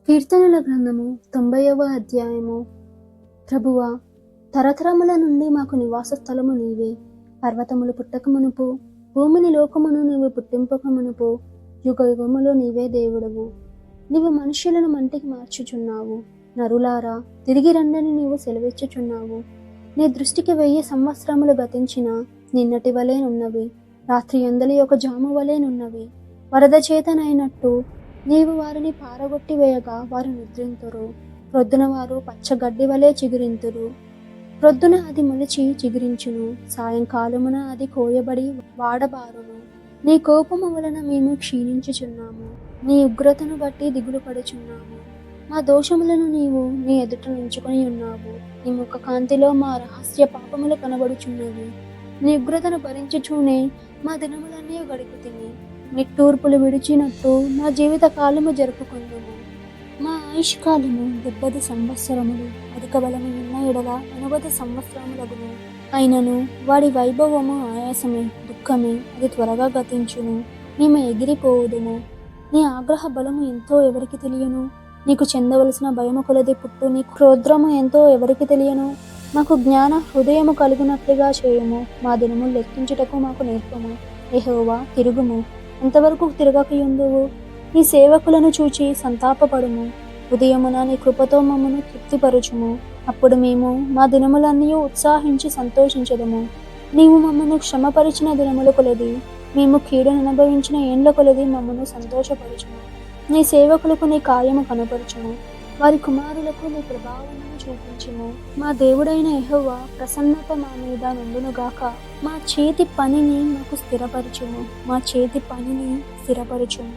కీర్తనల గ్రంథము 90వ అధ్యాయము. ప్రభువా, తరతరముల నుండి మాకు నివాస స్థలము నీవే. పర్వతములు పుట్టకమునుపు, భూమిని లోకమును నీవు పుట్టింపకమునుపు, యుగ యుగములో నీవే దేవుడవు. నీవు మనుష్యులను మంటికి మార్చుచున్నావు. నరులారా, తిరిగి రండని నీవు సెలవిచ్చుచున్నావు. నీ దృష్టికి 1000 సంవత్సరములు గతించిన నిన్నటి వలెనున్నవి. రాత్రి అందలి ఒక జాము వలెనున్నవి. వరద చేతనైనట్టు నీవు వారిని పారగొట్టి వేయగా వారు నిద్రింతురు. ప్రొద్దున వారు పచ్చగడ్డి వలె చిగురింతురు. ప్రొద్దున అది మొలిచి చిగురించును, సాయంకాలమున అది కోయబడి వాడబారును. నీ కోపము వలన మేము క్షీణించుచున్నాము, నీ ఉగ్రతను బట్టి దిగులు పడుచున్నాము. మా దోషములను నీవు నీ ఎదుట నుంచుకొని ఉన్నావు. నీ ముఖ కాంతిలో మా రహస్య పాపములు కనబడుచున్నవి. నీ ఉగ్రతను భరించుచూనే మా దినములన్నీ గడిపితిమి. నిట్టూర్పులు విడిచినట్టు మా జీవిత కాలము జరుపుకుందుము. మా ఆయుష్ కాలము 70 సంవత్సరములు, అధిక బలము ఉన్న ఎడల 80 సంవత్సరములగును. అయినను వాడి వైభవము ఆయాసమే, దుఃఖమే, అది త్వరగా గతించును. మేము ఎగిరిపోవుదుము. నీ ఆగ్రహ బలము ఎంతో ఎవరికి తెలియను? నీకు చెందవలసిన భయము కొలది పుట్టు నీ క్రోధ్రము ఎంతో ఎవరికి తెలియను? మాకు జ్ఞాన హృదయము కలుగునట్లుగా చేయము. మా దినములు లెక్కించుటకు మాకు నేర్పము. యెహోవా, తిరుగుము. ఎంతవరకు తిరగకయుందువు? నీ సేవకులను చూచి సంతాపపడుము. ఉదయమున నీ కృపతో మమ్మను తృప్తిపరచుము. అప్పుడు మేము మా దినములన్నీ ఉత్సాహించి సంతోషించదము. నీవు మమ్మను శ్రమపరిచిన దినముల కొలది, మేము కీడును అనుభవించిన ఏండ్ల కొలది మమ్మను సంతోషపరచుము. నీ సేవకులకు నీ కార్యము కనపరచుము. వారి కుమారులకు నీ ప్రభావమును చూపించుము. మా దేవుడైన యెహోవా ప్రసన్నత మా మీద నుండునుగాక. మా చేతి పనిని మాకు స్థిరపరచుము. మా చేతి పనిని స్థిరపరచుము.